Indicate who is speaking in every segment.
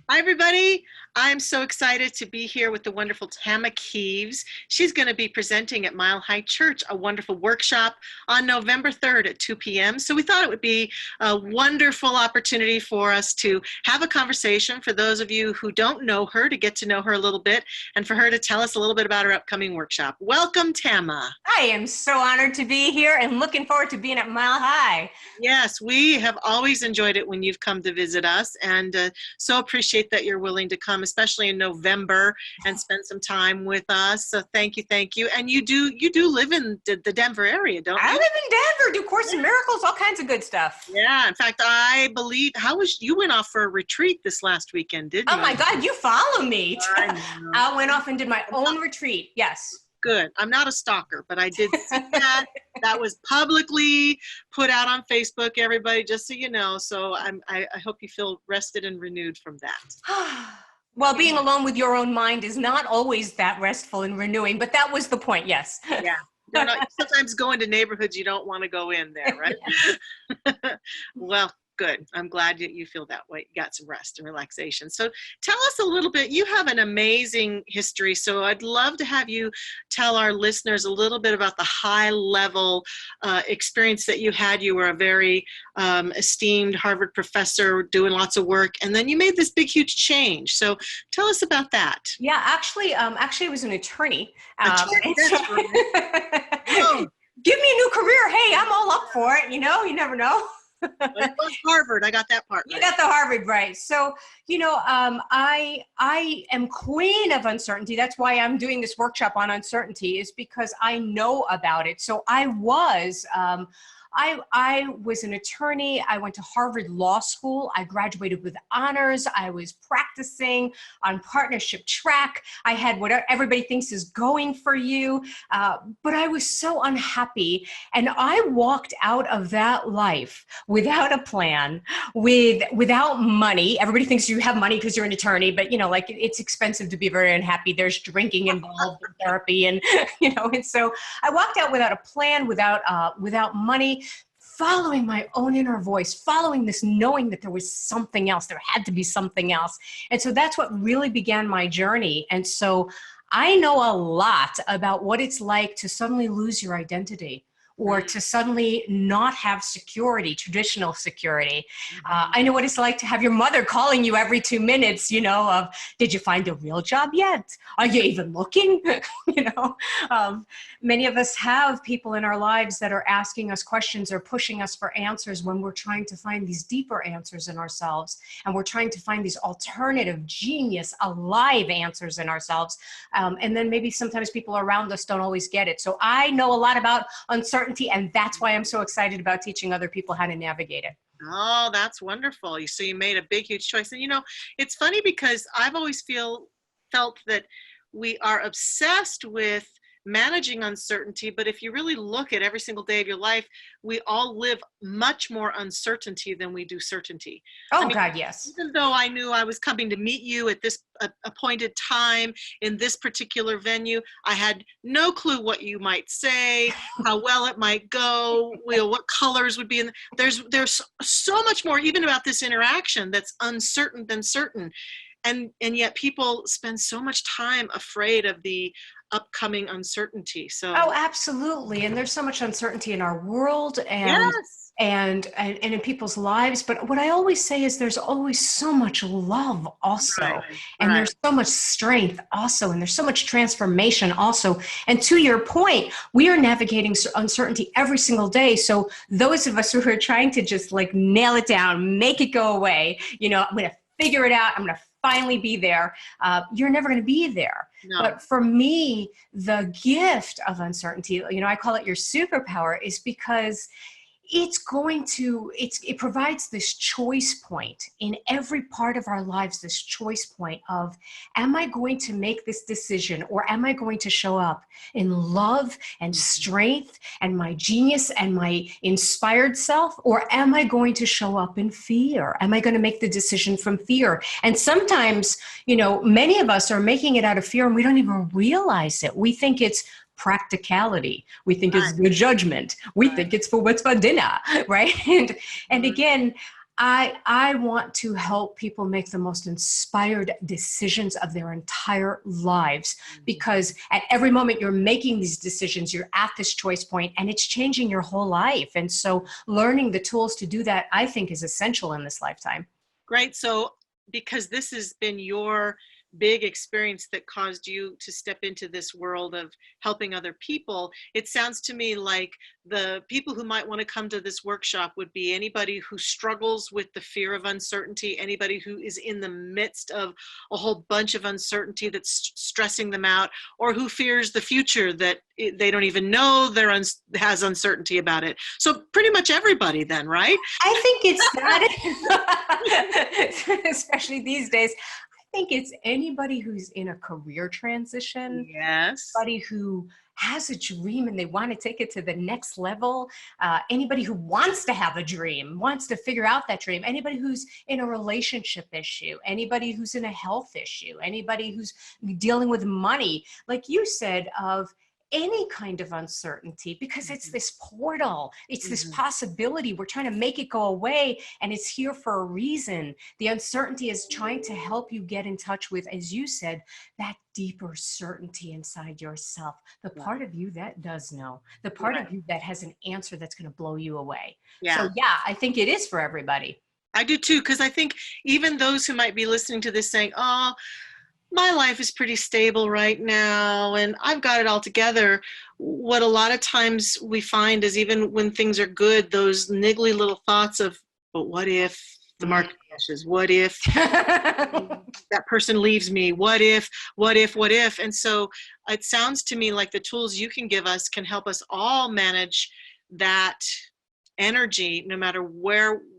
Speaker 1: Hi, everybody. I'm so excited to be here with the wonderful Tama Kieves. She's going to be presenting at Mile High Church, a wonderful workshop on November 3rd at 2 p.m. So we thought it would be a wonderful opportunity for us to have a conversation, for those of you who don't know her, to get to know her a little bit, and for her to tell us a little bit about her upcoming workshop. Welcome, Tama.
Speaker 2: I am so honored to be here and looking forward to being at Mile High.
Speaker 1: Yes, we have always enjoyed it when you've come to visit us, and so appreciate that you're willing to come, especially in November, and spend some time with us. So thank you, thank you. And you do live in the Denver area, don't
Speaker 2: I
Speaker 1: you?
Speaker 2: live in Denver, do Course in Miracles, all kinds of good stuff.
Speaker 1: Yeah. In fact, I believe you went off for a retreat this last weekend, didn't
Speaker 2: Oh
Speaker 1: you?
Speaker 2: my God, you follow me.
Speaker 1: I know.
Speaker 2: I went off and did my own retreat. Yes.
Speaker 1: Good. I'm not a stalker, but I did see that. That was publicly put out on Facebook, everybody, just so you know. So I hope you feel rested and renewed from that.
Speaker 2: Well, being alone with your own mind is not always that restful and renewing, but that was the point, yes.
Speaker 1: Yeah. Sometimes go into neighborhoods you don't want to go in there, right? Well, good. I'm glad you feel that way. You got some rest and relaxation. So tell us a little bit. You have an amazing history. So I'd love to have you tell our listeners a little bit about the high level experience that you had. You were a very esteemed Harvard professor doing lots of work, and then you made this big, huge change. So tell us about that.
Speaker 2: Yeah, actually, I was an attorney.
Speaker 1: That's right. Oh.
Speaker 2: Give me a new career. Hey, I'm all up for it. You never know.
Speaker 1: It was Harvard. I got that part right.
Speaker 2: You got the Harvard right. So, I am queen of uncertainty. That's why I'm doing this workshop on uncertainty, is because I know about it. So I was an attorney. I went to Harvard Law School. I graduated with honors. I was practicing on partnership track. I had what everybody thinks is going for you. But I was so unhappy. And I walked out of that life without a plan, without money. Everybody thinks you have money because you're an attorney, but it's expensive to be very unhappy. There's drinking involved in therapy, and and so I walked out without a plan, without money, following my own inner voice, following this knowing that there was something else, there had to be something else. And so that's what really began my journey. And so I know a lot about what it's like to suddenly lose your identity, or to suddenly not have security, traditional security. I know what it's like to have your mother calling you every 2 minutes, of, did you find a real job yet? Are you even looking? Many of us have people in our lives that are asking us questions or pushing us for answers when we're trying to find these deeper answers in ourselves. And we're trying to find these alternative, genius, alive answers in ourselves. And then maybe sometimes people around us don't always get it. So I know a lot about uncertainty, and that's why I'm so excited about teaching other people how to navigate it.
Speaker 1: Oh, that's wonderful. So you made a big, huge choice. And it's funny because I've always felt that we are obsessed with managing uncertainty, but if you really look at every single day of your life, we all live much more uncertainty than we do certainty.
Speaker 2: Oh, God, yes.
Speaker 1: Even though I knew I was coming to meet you at this appointed time in this particular venue, I had no clue what you might say, how well it might go, what colors would be in. There's so much more even about this interaction that's uncertain than certain. And yet people spend so much time afraid of the upcoming uncertainty. So
Speaker 2: oh, absolutely. And there's so much uncertainty in our world and in people's lives. But what I always say is there's always so much love also. And there's so much strength also. And there's so much transformation also. And to your point, we are navigating uncertainty every single day. So those of us who are trying to just nail it down, make it go away, I'm going to figure it out. I'm going to finally be there. You're never going to be there. No. But for me, the gift of uncertainty, I call it your superpower, is because it provides this choice point in every part of our lives, this choice point of, am I going to make this decision, or am I going to show up in love and strength and my genius and my inspired self, or am I going to show up in fear? Am I going to make the decision from fear? And sometimes, many of us are making it out of fear and we don't even realize it. We think it's practicality. We think it's good judgment. We think it's for what's for dinner, right? And again, I want to help people make the most inspired decisions of their entire lives, because at every moment you're making these decisions, you're at this choice point and it's changing your whole life. And so learning the tools to do that, I think, is essential in this lifetime.
Speaker 1: Great. So, because this has been your big experience that caused you to step into this world of helping other people, it sounds to me like the people who might want to come to this workshop would be anybody who struggles with the fear of uncertainty, anybody who is in the midst of a whole bunch of uncertainty that's stressing them out, or who fears the future that they don't even know has uncertainty about it. So pretty much everybody then, right?
Speaker 2: I think it's that, especially these days. I think it's anybody who's in a career transition,
Speaker 1: Yes.
Speaker 2: anybody who has a dream and they want to take it to the next level, anybody who wants to have a dream, wants to figure out that dream, anybody who's in a relationship issue, anybody who's in a health issue, anybody who's dealing with money, like you said, of any kind of uncertainty, because it's this portal, it's this possibility. We're trying to make it go away, and it's here for a reason. The uncertainty is trying to help you get in touch with, as you said, that deeper certainty inside yourself, the part of you that does know, the part of you that has an answer that's going to blow you away. So yeah, I think it is for everybody.
Speaker 1: I do too, because I think even those who might be listening to this saying, oh, my life is pretty stable right now and I've got it all together. What a lot of times we find is, even when things are good, those niggly little thoughts of, but what if the market crashes? What if that person leaves me? What if? And so it sounds to me like the tools you can give us can help us all manage that energy, no matter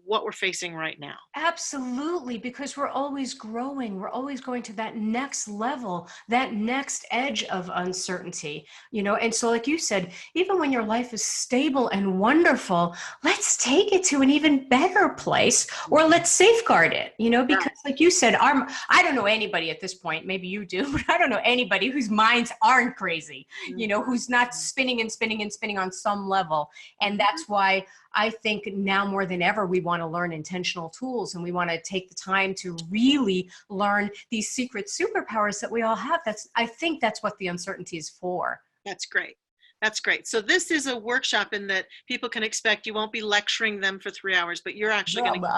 Speaker 1: what we're facing right now.
Speaker 2: Absolutely, because we're always growing. We're always going to that next level, that next edge of uncertainty, And so, like you said, even when your life is stable and wonderful, let's take it to an even better place, or let's safeguard it, because like you said, I don't know anybody at this point, maybe you do, but I don't know anybody whose minds aren't crazy, who's not spinning and spinning and spinning on some level. And that's why I think now more than ever, we want to learn intentional tools, and we want to take the time to really learn these secret superpowers that we all have. I think that's what the uncertainty is for.
Speaker 1: That's great. That's great. So this is a workshop in that people can expect you won't be lecturing them for 3 hours, but you're actually going to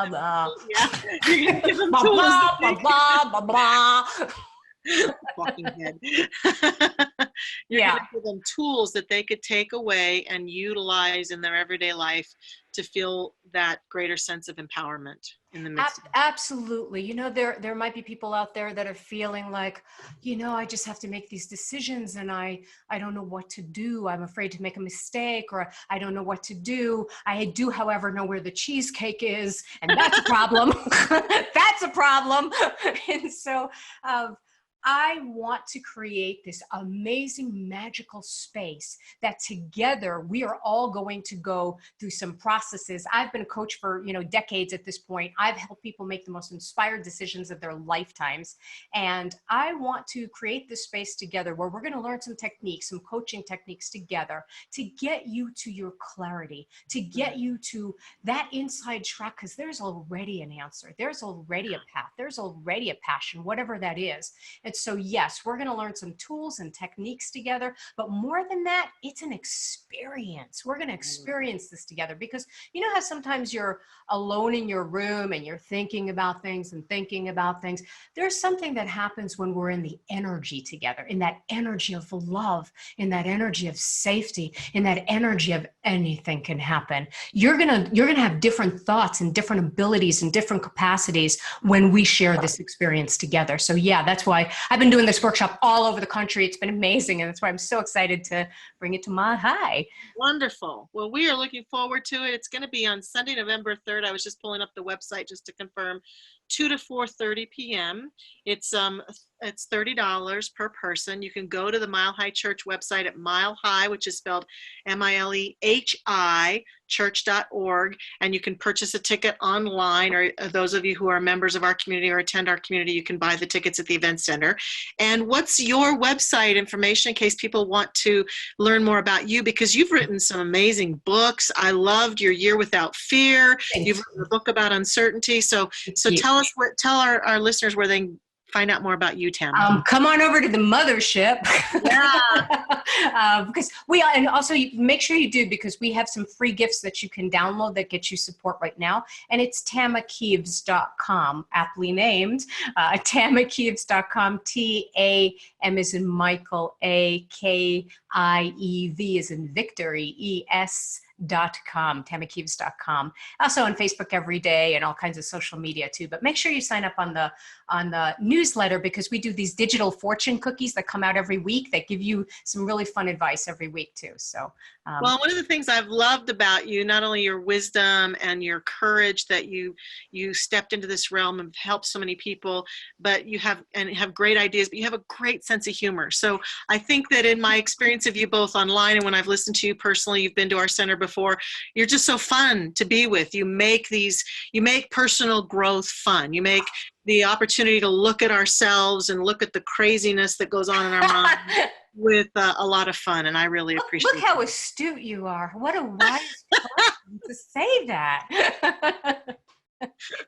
Speaker 1: give them tools. Walking head. You're going to give them tools that they could take away and utilize in their everyday life to feel that greater sense of empowerment in the midst of it.
Speaker 2: Absolutely. There might be people out there that are feeling like, I just have to make these decisions and I don't know what to do. I'm afraid to make a mistake, or I don't know what to do. I do, however, know where the cheesecake is, and that's a problem. That's a problem. And so, I want to create this amazing, magical space that together we are all going to go through some processes. I've been a coach for, decades at this point. I've helped people make the most inspired decisions of their lifetimes. And I want to create this space together where we're going to learn some techniques, some coaching techniques together to get you to your clarity, to get you to that inside track, because there's already an answer. There's already a path. There's already a passion, whatever that is. And so yes, we're going to learn some tools and techniques together, but more than that, it's an experience. We're going to experience this together, because you know how sometimes you're alone in your room and you're thinking about things. There's something that happens when we're in the energy together, in that energy of love, in that energy of safety, in that energy of anything can happen. You're going to have different thoughts and different abilities and different capacities when we share this experience together. So yeah, that's why I've been doing this workshop all over the country. It's been amazing. And that's why I'm so excited to bring it to Mile High.
Speaker 1: Wonderful. Well, we are looking forward to it. It's going to be on Sunday, November 3rd. I was just pulling up the website just to confirm. 2 to 4:30 p.m. It's $30 per person. You can go to the Mile High Church website at Mile High, which is spelled MILEHI, church.org, and you can purchase a ticket online, or those of you who are members of our community or attend our community, you can buy the tickets at the event center. And what's your website information in case people want to learn more about you? Because you've written some amazing books. I loved your Year Without Fear. You've written a book about uncertainty. So tell our listeners where they can find out more about you, Tama.
Speaker 2: Come on over to the mothership.
Speaker 1: Yeah.
Speaker 2: Because and also make sure you do, because we have some free gifts that you can download that get you support right now. And it's tamakieves.com, aptly named. tamakieves.com, TAM as in Michael, AKIEV as in Victory, ES.com, tamakieves.com. Also on Facebook every day and all kinds of social media too. But make sure you sign up on the newsletter, because we do these digital fortune cookies that come out every week that give you some really fun advice every week too. So,
Speaker 1: well, one of the things I've loved about you, not only your wisdom and your courage that you stepped into this realm and helped so many people, but you have great ideas, but you have a great sense of humor. So I think that in my experience of you both online and when I've listened to you personally, you've been to our center before, you're just so fun to be with. You make personal growth fun. You make the opportunity to look at ourselves and look at the craziness that goes on in our mind with a lot of fun, and I really appreciate it.
Speaker 2: Look how astute you are. What a wise person to say that.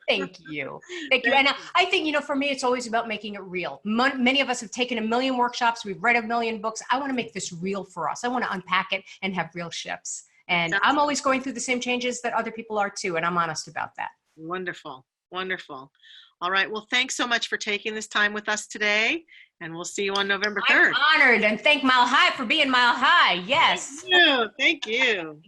Speaker 2: Thank you. Thank you. And I think, for me, it's always about making it real. Many of us have taken 1 million workshops. We've read 1 million books. I want to make this real for us. I want to unpack it and have real shifts. And I'm always going through the same changes that other people are too, and I'm honest about that.
Speaker 1: Wonderful. Wonderful. All right. Well, thanks so much for taking this time with us today, and we'll see you on November 3rd.
Speaker 2: I'm honored, and thank Mile High for being Mile High. Yes.
Speaker 1: Thank you.